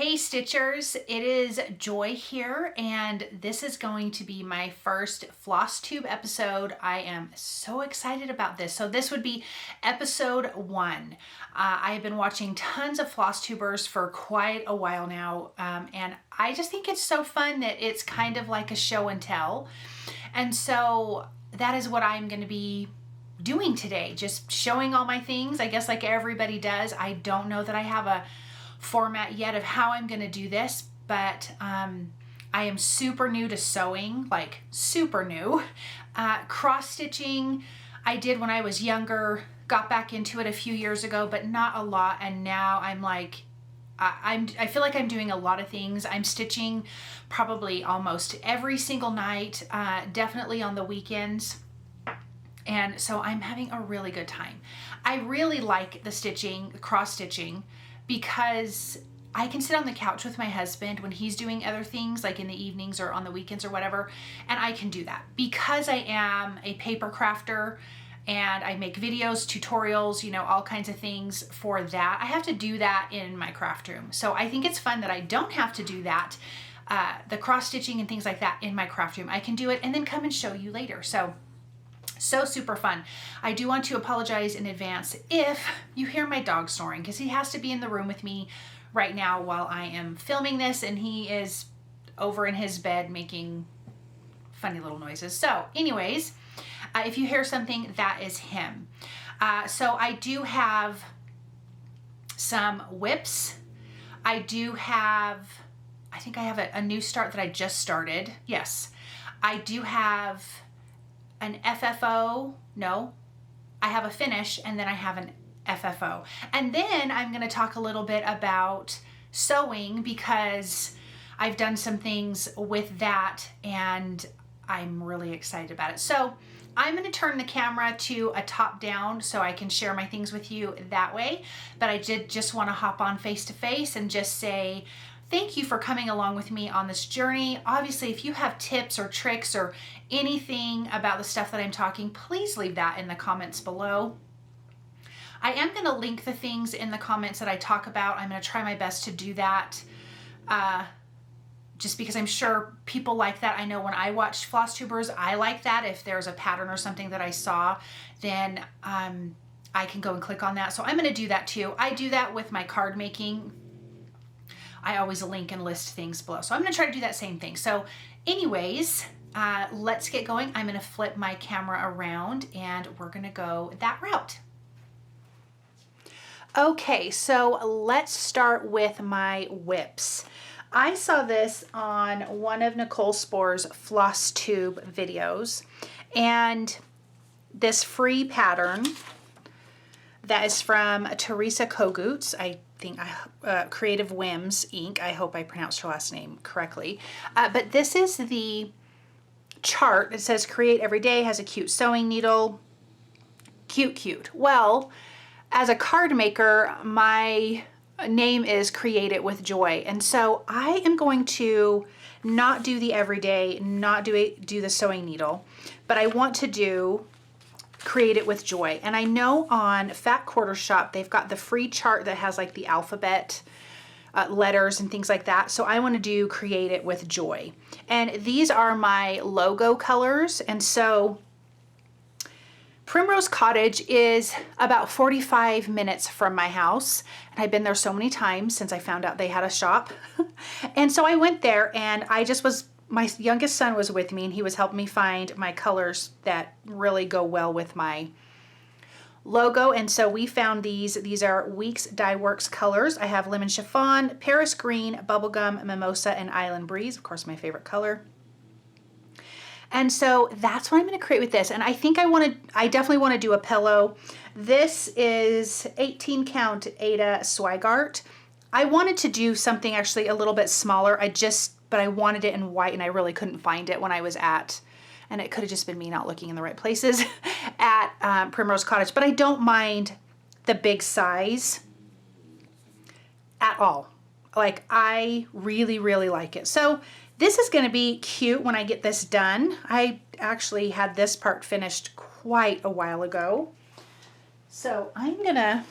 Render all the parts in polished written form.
Hey Stitchers, it is Joy here, and this is going to be my first Flosstube episode. I am so excited about this. So this would be episode 1. I have been watching tons of Flosstubers for quite a while now, and I just think it's so fun that it's kind of like a show and tell. And so that is what I'm going to be doing today, just showing all my things, I guess like everybody does. I don't know that I have a format yet of how I'm going to do this, but I am super new to sewing, like super new. Cross stitching I did when I was younger, got back into it a few years ago, but not a lot, and now I'm like, I feel like I'm doing a lot of things. I'm stitching probably almost every single night, definitely on the weekends. And so I'm having a really good time. I really like the stitching, cross stitching, because I can sit on the couch with my husband when he's doing other things, like in the evenings or on the weekends or whatever, and I can do that. Because I am a paper crafter and I make videos, tutorials, you know, all kinds of things for that, I have to do that in my craft room. So I think it's fun that I don't have to do that, the cross stitching and things like that in my craft room. I can do it and then come and show you later. So super fun. I do want to apologize in advance if you hear my dog snoring, because he has to be in the room with me right now while I am filming this, and he is over in his bed making funny little noises. So anyways, if you hear something, that is him. So I do have some whips. I do have, I think I have a new start that I just started. Yes, I do have an FFO, no, I have a finish, and then I have an FFO. And then I'm gonna talk a little bit about sewing, because I've done some things with that and I'm really excited about it. So I'm gonna turn the camera to a top down so I can share my things with you that way. But I did just wanna hop on face to face and just say, thank you for coming along with me on this journey. Obviously, if you have tips or tricks or anything about the stuff that I'm talking, please leave that in the comments below. I am gonna link the things in the comments that I talk about. I'm gonna try my best to do that, just because I'm sure people like that. I know when I watch Flosstubers, I like that. If there's a pattern or something that I saw, then I can go and click on that. So I'm gonna do that too. I do that with my card making. I always link and list things below. So I'm gonna try to do that same thing. So anyways, let's get going. I'm gonna flip my camera around and we're gonna go that route. Okay, so let's start with my whips. I saw this on one of Nicole Spore's Flosstube videos, and this free pattern that is from Teresa Kogutz, I think, Creative Whims Inc. I hope I pronounced her last name correctly. But this is the chart. It says create every day, has a cute sewing needle. Cute. Well, as a card maker, my name is Create It with Joy. And so I am going to not do the everyday, not do the sewing needle, but I want to do Create It with Joy. And I know on Fat Quarter Shop, they've got the free chart that has like the alphabet letters and things like that. So I want to do Create It with Joy. And these are my logo colors. And so Primrose Cottage is about 45 minutes from my house. And I've been there so many times since I found out they had a shop. And so I went there, and my youngest son was with me, and he was helping me find my colors that really go well with my logo. And so we found these. These are Weeks Dye Works colors. I have Lemon Chiffon, Paris Green, Bubblegum, Mimosa, and Island Breeze. Of course, my favorite color. And so that's what I'm going to create with this. And I think I definitely want to do a pillow. This is 18 count Ada Swigart. I wanted to do something actually a little bit smaller. But I wanted it in white, and I really couldn't find it when I was and it could have just been me not looking in the right places, at Primrose Cottage. But I don't mind the big size at all. Like, I really, really like it. So this is going to be cute when I get this done. I actually had this part finished quite a while ago. So I'm going to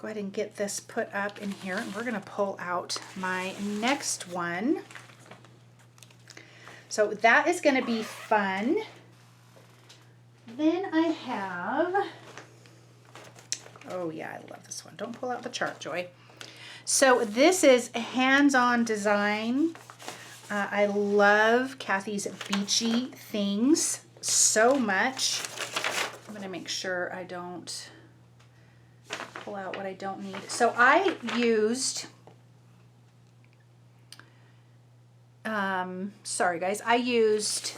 go ahead and get this put up in here, and we're gonna pull out my next one. So that is gonna be fun. Then I have, oh yeah, I love this one. Don't pull out the chart, Joy. So this is Hands-On Design. I love Kathy's beachy things so much. I'm gonna make sure I don't pull out what I don't need. So I used, sorry guys, I used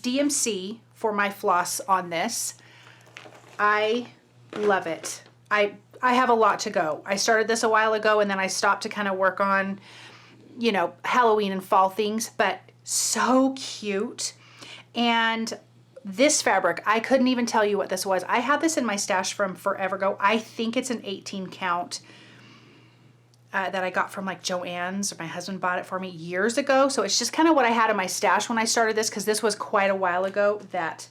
DMC for my floss on this. I love it. I have a lot to go. I started this a while ago and then I stopped to kind of work on, you know, Halloween and fall things, but so cute. And this fabric, I couldn't even tell you what this was. I had this in my stash from forever ago. I think it's an 18 count that I got from like Joann's, or my husband bought it for me years ago. So it's just kind of what I had in my stash when I started this, because this was quite a while ago that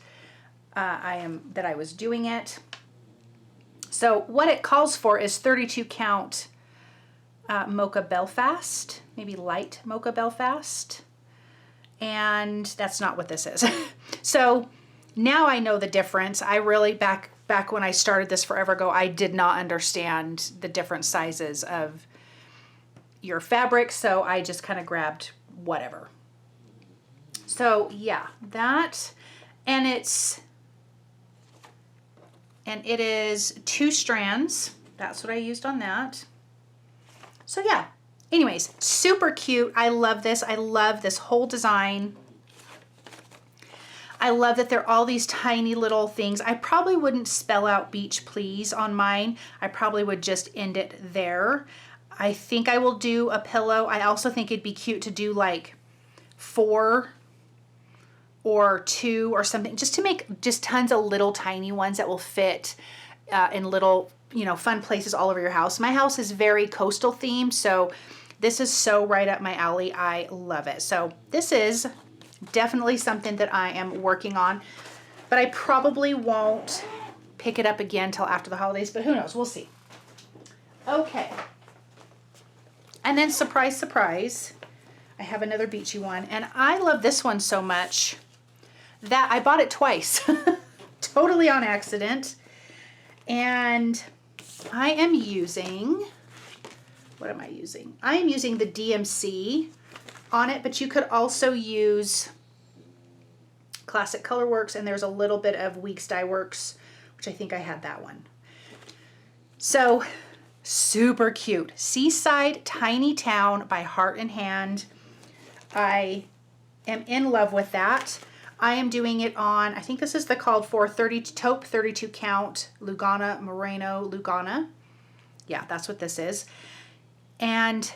I was doing it. So what it calls for is 32 count Mocha Belfast, maybe light Mocha Belfast. And that's not what this is. So now I know the difference. I really, back when I started this forever ago, I did not understand the different sizes of your fabric. So I just kind of grabbed whatever. So yeah, that, and it is 2 strands. That's what I used on that. So yeah, anyways, super cute. I love this. I love this whole design. I love that they're all these tiny little things. I probably wouldn't spell out beach please on mine. I probably would just end it there. I think I will do a pillow. I also think it'd be cute to do like 4 or 2 or something, just to make just tons of little tiny ones that will fit in little, you know, fun places all over your house. My house is very coastal themed, so this is so right up my alley. I love it. So this is definitely something that I am working on, but I probably won't pick it up again till after the holidays, but who knows, we'll see. Okay. And then surprise, surprise, I have another beachy one, and I love this one so much that I bought it twice, totally on accident. And I am using, what am I using? I am using the DMC on it, but you could also use Classic Colorworks, and there's a little bit of Weeks Dye Works, which I think I had that one. So super cute. Seaside Tiny Town by Heart and Hand. I am in love with that. I am doing it on, I think this is the called for taupe 32 count Lugana Moreno Lugana. Yeah, that's what this is. And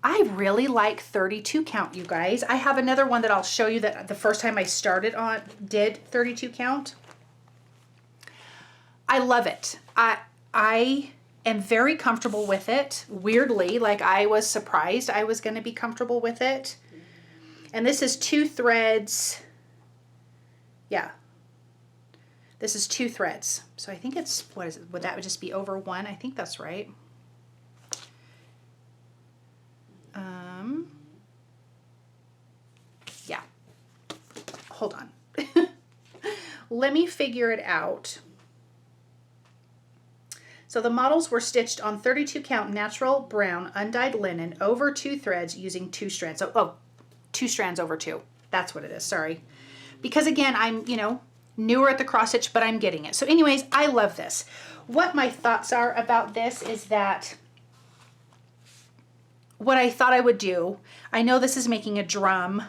I really like 32 count, you guys. I have another one that I'll show you that the first time I started on did 32 count. I love it. I am very comfortable with it. Weirdly, like I was surprised I was going to be comfortable with it. And this is 2 threads. Yeah. This is 2 threads. So I think it's, what is it? Would that just be over 1? I think that's right. Yeah. Hold on. Let me figure it out. So the models were stitched on 32 count natural brown undyed linen over 2 threads using 2 strands. So, oh, 2 strands over 2. That's what it is. Sorry. Because again, I'm, you know, newer at the cross stitch, but I'm getting it. So anyways, I love this. What my thoughts are about this is that what I thought I would do, I know this is making a drum.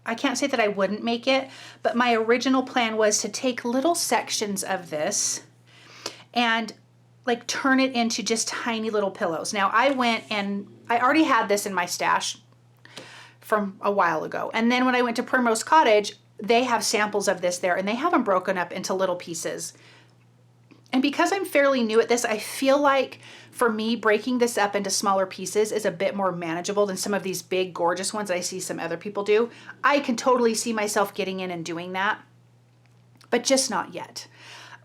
I can't say that I wouldn't make it, but my original plan was to take little sections of this and like turn it into just tiny little pillows. Now I went and I already had this in my stash from a while ago. And then when I went to Primrose Cottage, they have samples of this there and they have them broken up into little pieces. And because I'm fairly new at this, I feel like for me, breaking this up into smaller pieces is a bit more manageable than some of these big, gorgeous ones I see some other people do. I can totally see myself getting in and doing that, but just not yet.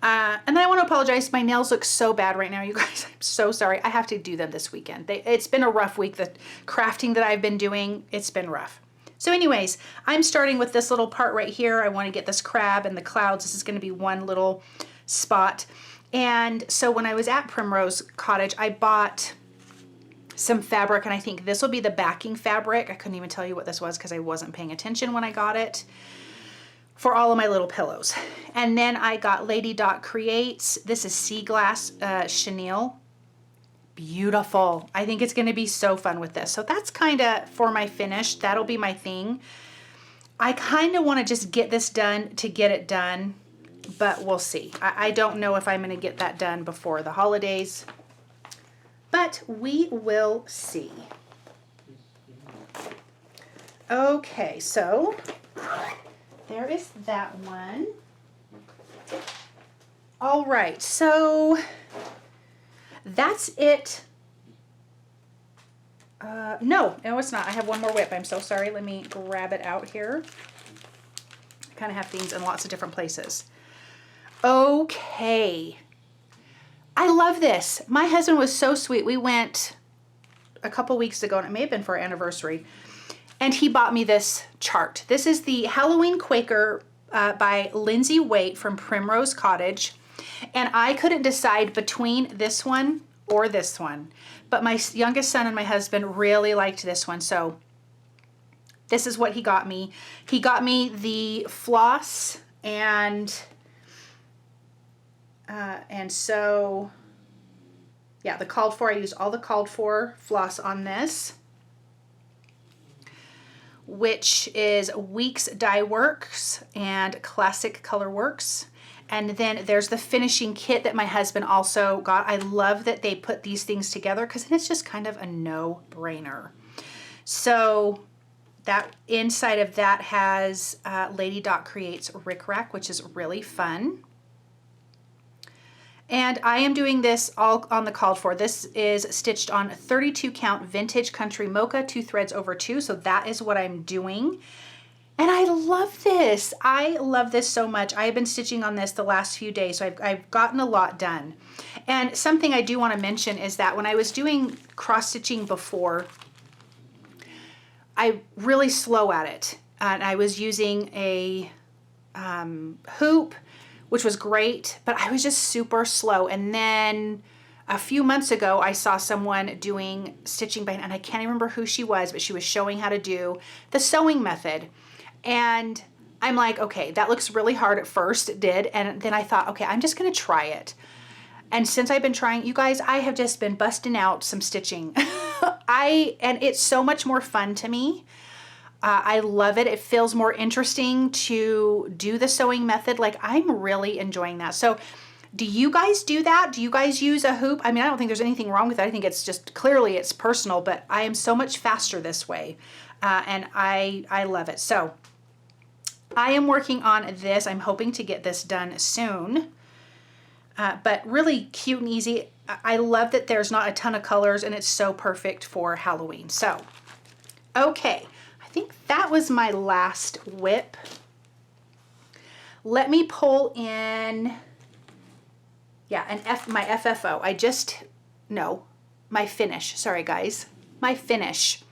And then I want to apologize. My nails look so bad right now, you guys. I'm so sorry. I have to do them this weekend. It's been a rough week. The crafting that I've been doing, it's been rough. So anyways, I'm starting with this little part right here. I want to get this crab and the clouds. This is going to be one little spot. And so when I was at Primrose Cottage, I bought some fabric, and I think this will be the backing fabric. I couldn't even tell you what this was because I wasn't paying attention when I got it, for all of my little pillows. And then I got Lady Dot Creates. This is Sea Glass Chenille. Beautiful. I think it's going to be so fun with this. So that's kind of for my finish. That'll be my thing. I kind of want to just get this done to get it done, but we'll see. I don't know if I'm going to get that done before the holidays, but we will see. Okay, so there is that one. All right, so that's it. No, it's not. I have one more whip. I'm so sorry. Let me grab it out here. I kind of have things in lots of different places. Okay. I love this. My husband was so sweet. We went a couple weeks ago, and it may have been for our anniversary, and he bought me this chart. This is the Halloween Quaker by Lindsay Waite from Primrose Cottage. And I couldn't decide between this one or this one. But my youngest son and my husband really liked this one. So this is what he got me. He got me the floss, and so yeah, the called for. I used all the called for floss on this, which is Weeks Dye Works and Classic Color Works. And then there's the finishing kit that my husband also got. I love that they put these things together because it's just kind of a no-brainer. So that inside of that has Lady Dot Creates Rick Rack, which is really fun. And I am doing this all on the called for. This is stitched on 32 count vintage country mocha, 2 threads over 2. So that is what I'm doing. And I love this. I love this so much. I have been stitching on this the last few days, so I've gotten a lot done. And something I do want to mention is that when I was doing cross stitching before, I really slow at it. And I was using a hoop, which was great, but I was just super slow. And then a few months ago, I saw someone doing stitching by, and I can't remember who she was, but she was showing how to do the sewing method. And I'm like, okay, that looks really hard at first, it did. And then I thought, okay, I'm just gonna try it. And since I've been trying, you guys, I have just been busting out some stitching. And it's so much more fun to me. I love it. It feels more interesting to do the sewing method. Like, I'm really enjoying that. So do you guys do that? Do you guys use a hoop? I mean, I don't think there's anything wrong with that. I think it's just, clearly it's personal, but I am so much faster this way. And I love it. So I am working on this. I'm hoping to get this done soon, but really cute and easy. I love that there's not a ton of colors, and it's so perfect for Halloween. So, okay, I think that was my last whip. Let me pull in, yeah, my FFO. My finish. Sorry, guys, my finish.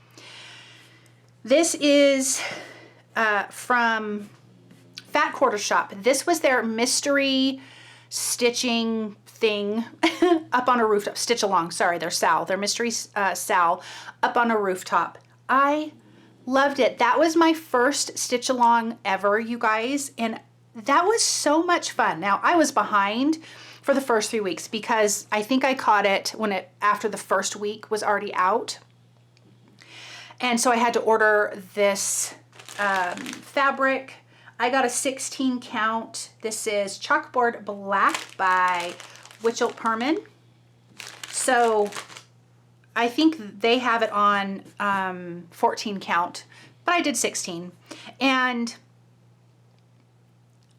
This is from Fat Quarter Shop. This was their mystery stitching thing up on a rooftop. Stitch along, sorry, their mystery Sal up on a rooftop. I loved it. That was my first stitch along ever, you guys, and that was so much fun. Now, I was behind for the first 3 weeks because I think I caught it after the first week was already out. And so I had to order this fabric. I got a 16 count. This is Chalkboard Black by Witchelt Perman. So I think they have it on 14 count, but I did 16. And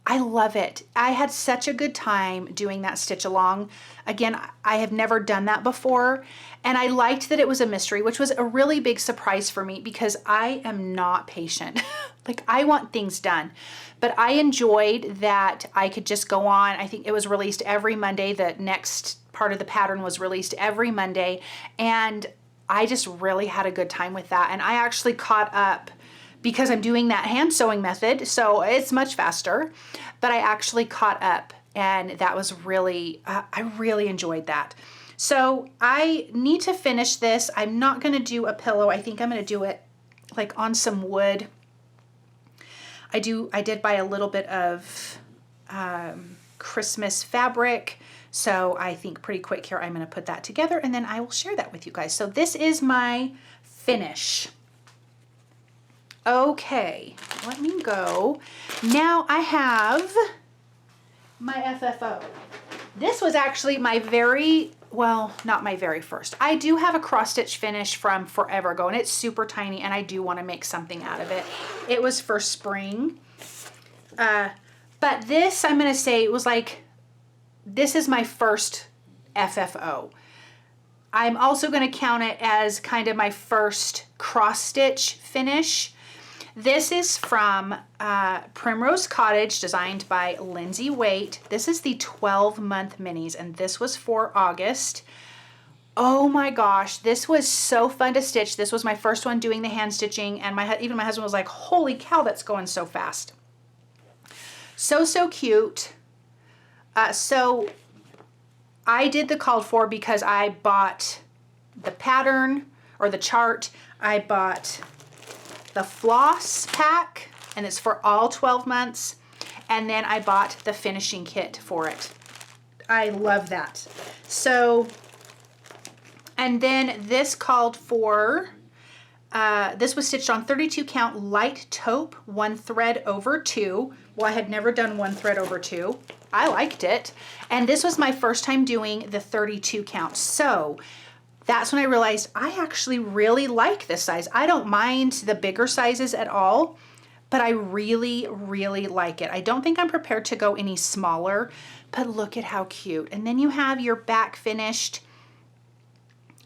I love it. I had such a good time doing that stitch along. Again, I have never done that before, and I liked that it was a mystery, which was a really big surprise for me because I am not patient. Like, I want things done, but I enjoyed that I could just go on. I think it was released every Monday. The next part of the pattern was released every Monday, and I just really had a good time with that. And I actually caught up because I'm doing that hand sewing method, so it's much faster, but I actually caught up, and that was really, I really enjoyed that. So I need to finish this. I'm not gonna do a pillow. I think I'm gonna do it like on some wood. I did buy a little bit of Christmas fabric, so I think pretty quick here I'm gonna put that together, and then I will share that with you guys. So this is my finish. Okay, let me go. Now I have my FFO. This was actually my not my very first. I do have a cross stitch finish from forever ago, and it's super tiny, and I do want to make something out of it. It was for spring. But this, I'm going to say, it was like, this is my first FFO. I'm also going to count it as kind of my first cross stitch finish. This is from Primrose Cottage, designed by Lindsay Waite. This is the 12-month minis, and this was for August. Oh my gosh, this was so fun to stitch. This was my first one doing the hand stitching, and even my husband was like, holy cow, that's going so fast. So cute. So I did the called for because I bought the pattern or the chart. I bought the floss pack, and it's for all 12 months. And then I bought the finishing kit for it. I love that. So, and then this called for, this was stitched on 32 count light taupe, 1 thread over 2. Well, I had never done 1 thread over 2. I liked it. And this was my first time doing the 32 count. So that's when I realized I actually really like this size. I don't mind the bigger sizes at all, but I really like it. I don't think I'm prepared to go any smaller, but look at how cute. And then you have your back finished,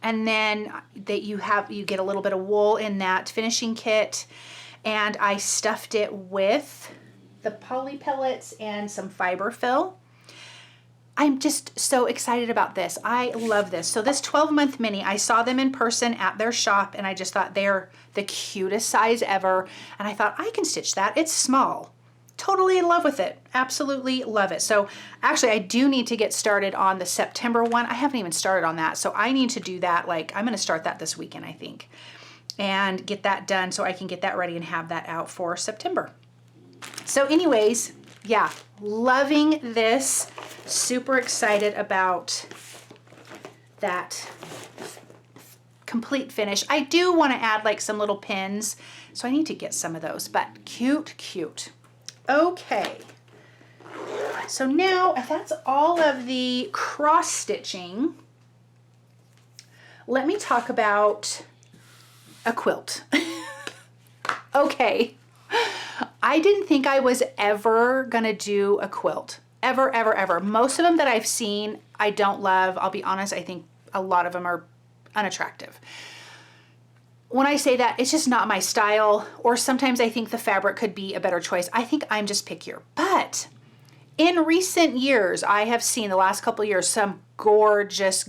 and then that you get a little bit of wool in that finishing kit, and I stuffed it with the poly pellets and some fiber fill. I'm just so excited about this. I love this. So this 12-month mini, I saw them in person at their shop, and I just thought they're the cutest size ever. And I thought, I can stitch that. It's small. Totally in love with it. Absolutely love it. So actually, I do need to get started on the September one. I haven't even started on that. So I need to do that. Like, I'm going to start that this weekend, I think, and get that done so I can get that ready and have that out for September. So anyways, yeah, loving this. Super excited about that complete finish. I do want to add like some little pins, so I need to get some of those, but cute. Okay, so now that's all of the cross stitching. Let me talk about a quilt. Okay, I didn't think I was ever gonna do a quilt. Ever. Most of them that I've seen, I don't love. I'll be honest, I think a lot of them are unattractive. When I say that, it's just not my style, or sometimes I think the fabric could be a better choice. I think I'm just pickier. But in recent years, I have seen the last couple of years some gorgeous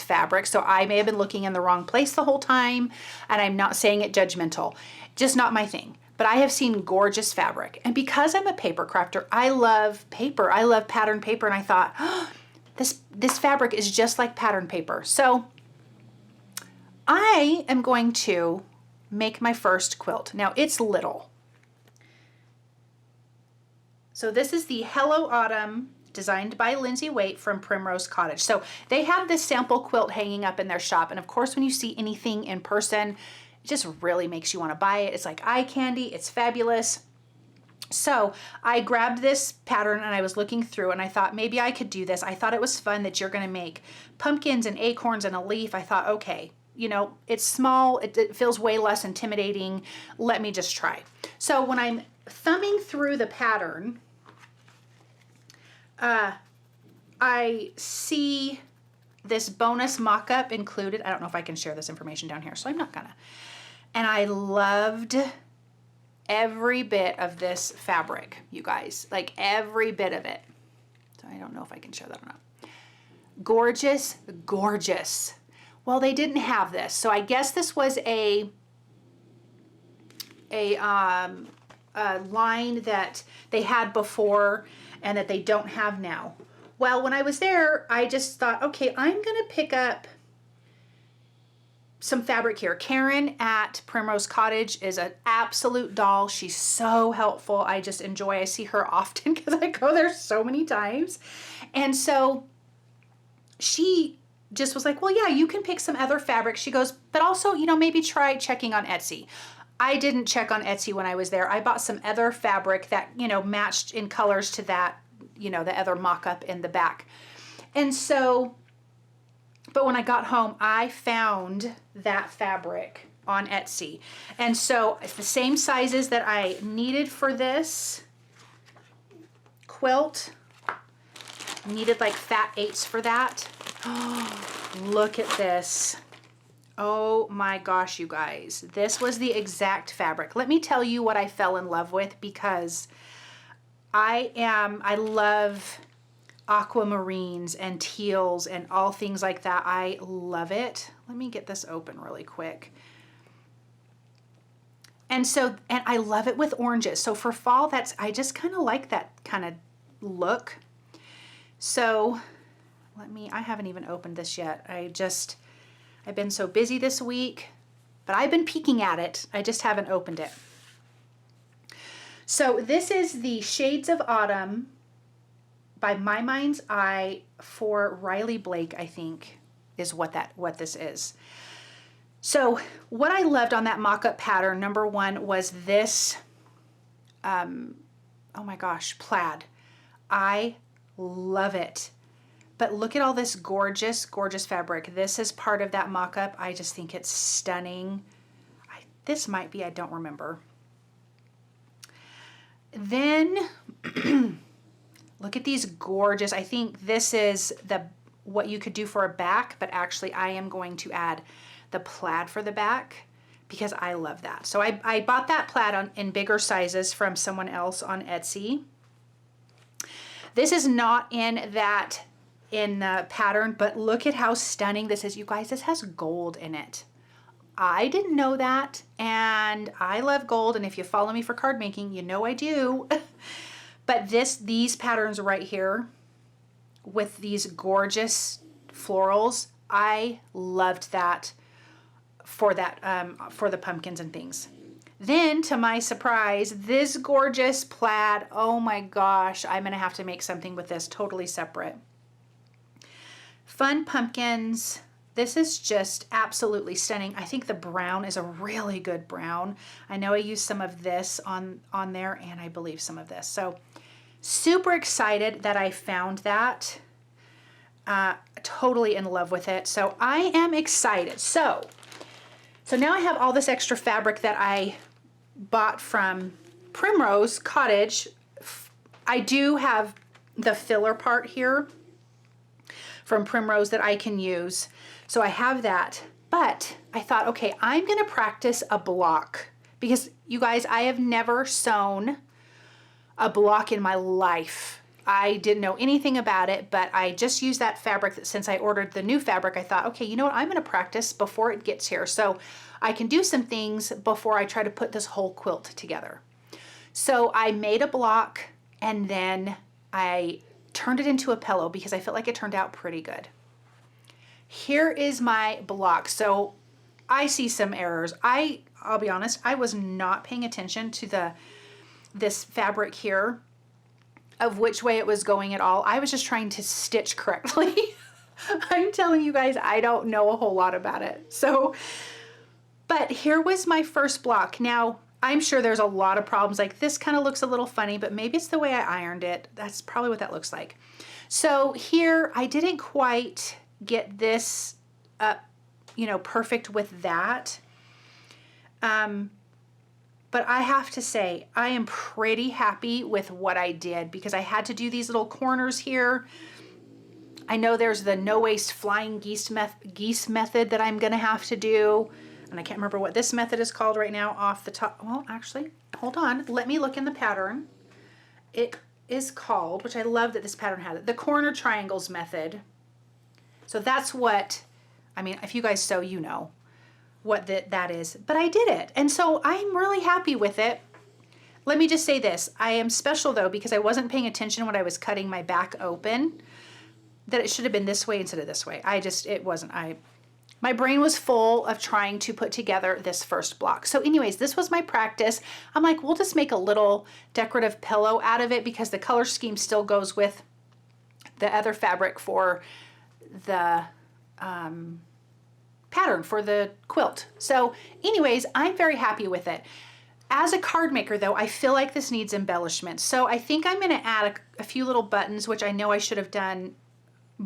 fabric. So I may have been looking in the wrong place the whole time, and I'm not saying it judgmental. Just not my thing. But I have seen gorgeous fabric. And because I'm a paper crafter, I love paper. I love pattern paper. And I thought, oh, this fabric is just like pattern paper. So I am going to make my first quilt. Now it's little. So this is the Hello Autumn, designed by Lindsay Waite from Primrose Cottage. So they have this sample quilt hanging up in their shop. And of course, when you see anything in person, it just really makes you want to buy it. It's like eye candy. It's fabulous. So I grabbed this pattern and I was looking through, and I thought maybe I could do this. I thought it was fun that you're going to make pumpkins and acorns and a leaf. I thought, okay, you know, it's small. It feels way less intimidating. Let me just try. So when I'm thumbing through the pattern, I see this bonus mock-up included. I don't know if I can share this information down here, so I'm not gonna. And I loved every bit of this fabric, you guys, like every bit of it. So I don't know if I can share that or not. Gorgeous, gorgeous. Well, they didn't have this, so I guess this was a line that they had before and that they don't have now. Well, when I was there, I just thought, okay, I'm gonna pick up some fabric here. Karen at Primrose Cottage is an absolute doll. She's so helpful. I just enjoy, I see her often because I go there so many times. And so she just was like, well, yeah, you can pick some other fabric. She goes, but also, you know, maybe try checking on Etsy. I didn't check on Etsy when I was there. I bought some other fabric that, you know, matched in colors to that, you know, the other mock-up in the back. And so, but when I got home, I found that fabric on Etsy. And so it's the same sizes that I needed for this quilt. Needed like fat 8s for that. Oh, look at this. Oh my gosh, you guys. This was the exact fabric. Let me tell you what I fell in love with, because I love aquamarines and teals and all things like that. I love it. Let me get this open really quick. And so, and I love it with oranges. So for fall, I just kind of like that kind of look. So I haven't even opened this yet. I've been so busy this week, but I've been peeking at it. I just haven't opened it. So this is the Shades of Autumn by My Mind's Eye for Riley Blake, I think is what this is. So what I loved on that mock-up pattern, number one, was this, oh my gosh, plaid. I love it. But look at all this gorgeous, gorgeous fabric. This is part of that mock-up. I just think it's stunning. This might be, I don't remember. Then look at these gorgeous, I think this is what you could do for a back, but actually I am going to add the plaid for the back because I love that. So I bought that plaid in bigger sizes from someone else on Etsy. This is not in the pattern, but look at how stunning this is. You guys, this has gold in it. I didn't know that, and I love gold, and if you follow me for card making, you know I do. But these patterns right here with these gorgeous florals, I loved that for the pumpkins and things. Then, to my surprise, this gorgeous plaid, oh my gosh, I'm gonna have to make something with this totally separate. Fun pumpkins. This is just absolutely stunning. I think the brown is a really good brown. I know I used some of this on there, and I believe some of this. So super excited that I found that. Totally in love with it. So I am excited. So now I have all this extra fabric that I bought from Primrose Cottage. I do have the filler part here from Primrose that I can use. So I have that, but I thought, okay, I'm gonna practice a block because you guys, I have never sewn a block in my life. I didn't know anything about it, but I just used that fabric that since I ordered the new fabric, I thought, okay, you know what, I'm gonna practice before it gets here. So I can do some things before I try to put this whole quilt together. So I made a block and then I turned it into a pillow because I felt like it turned out pretty good. Here is my block. So I see some errors. I'll be honest, I was not paying attention to this fabric here of which way it was going at all. I was just trying to stitch correctly. I'm telling you guys, I don't know a whole lot about it. So, but here was my first block. Now, I'm sure there's a lot of problems. Like this kind of looks a little funny, but maybe it's the way I ironed it. That's probably what that looks like. So here, I didn't quite get this up, you know, perfect with that. But I have to say, I am pretty happy with what I did because I had to do these little corners here. I know there's the no waste flying geese method that I'm gonna have to do. And I can't remember what this method is called right now off the top. Well, actually, hold on. Let me look in the pattern. It is called, which I love that this pattern had it, the corner triangles method. So that's what, I mean, if you guys sew, you know what that is, but I did it. And so I'm really happy with it. Let me just say this. I am special though, because I wasn't paying attention when I was cutting my back open, that it should have been this way instead of this way. It wasn't. My brain was full of trying to put together this first block. So anyways, this was my practice. I'm like, we'll just make a little decorative pillow out of it because the color scheme still goes with the other fabric for the pattern for the quilt. So anyways, I'm very happy with it. As a card maker though, I feel like this needs embellishment. So I think I'm gonna add a few little buttons, which I know I should have done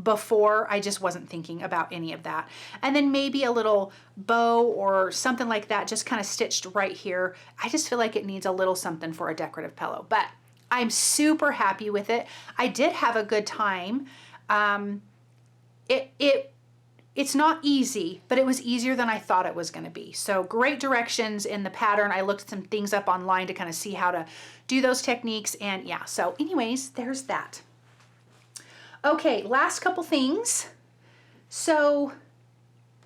before. I just wasn't thinking about any of that. And then maybe a little bow or something like that, just kind of stitched right here. I just feel like it needs a little something for a decorative pillow, but I'm super happy with it. I did have a good time. It's not easy, but it was easier than I thought it was going to be. So great directions in the pattern. I looked some things up online to kind of see how to do those techniques. And yeah, so anyways, there's that. Okay, last couple things. So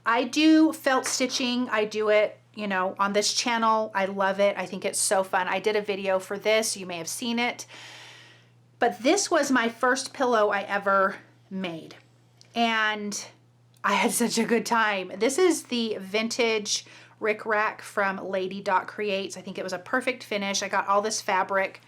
I do felt stitching. I do it, you know, on this channel. I love it. I think it's so fun. I did a video for this. You may have seen it. But this was my first pillow I ever made. And I had such a good time. This is the vintage Rick Rack from Lady Creates. I think it was a perfect finish. I got all this fabric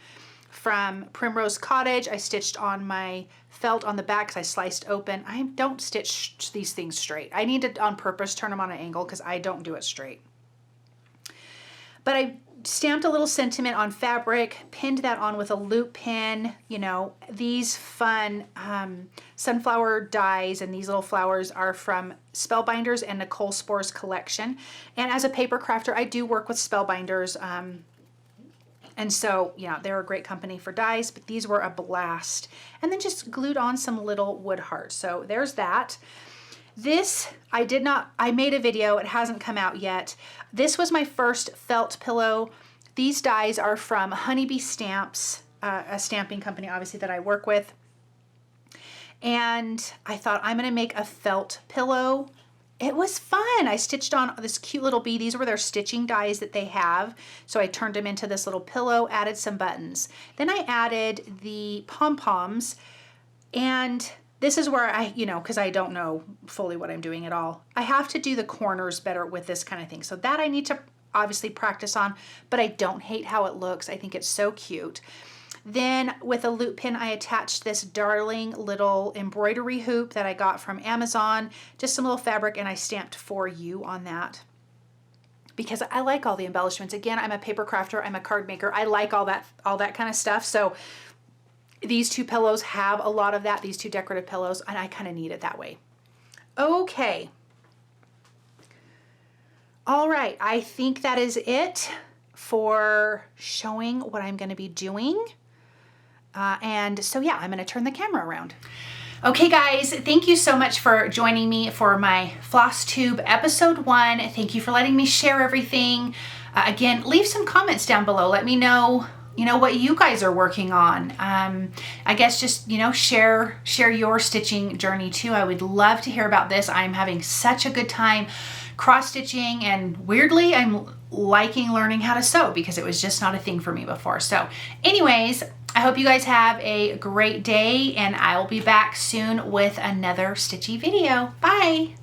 from Primrose Cottage. I stitched on my felt on the back because I sliced open. I don't stitch these things straight. I need to on purpose turn them on an angle because I don't do it straight. But I stamped a little sentiment on fabric, pinned that on with a loop pin, you know, these fun sunflower dies, and these little flowers are from Spellbinders and Nicole Spore's collection. And as a paper crafter, I do work with Spellbinders. And so, yeah, they're a great company for dies, but these were a blast. And then just glued on some little wood hearts. So there's that. This, I made a video, it hasn't come out yet. This was my first felt pillow. These dies are from Honeybee Stamps, a stamping company, obviously, that I work with. And I thought, I'm gonna make a felt pillow. It was fun. I stitched on this cute little bee. These were their stitching dies that they have. So I turned them into this little pillow, added some buttons. Then I added the pom-poms, and this is where I, you know, because I don't know fully what I'm doing at all. I have to do the corners better with this kind of thing. So that I need to obviously practice on, but I don't hate how it looks. I think it's so cute. Then with a loop pin, I attached this darling little embroidery hoop that I got from Amazon, just some little fabric, and I stamped "For You" on that because I like all the embellishments. Again, I'm a paper crafter, I'm a card maker. I like all that kind of stuff. So these two pillows have a lot of that, these two decorative pillows, and I kind of need it that way. Okay. All right, I think that is it for showing what I'm going to be doing. And so yeah, I'm going to turn the camera around. Okay guys, thank you so much for joining me for my Flosstube episode 1. Thank you for letting me share everything. Again, leave some comments down below. Let me know, you know, what you guys are working on. I guess just, you know, share your stitching journey too. I would love to hear about this. I'm having such a good time cross-stitching, and weirdly, I'm liking learning how to sew because it was just not a thing for me before. So anyways, I hope you guys have a great day, and I will be back soon with another stitchy video. Bye.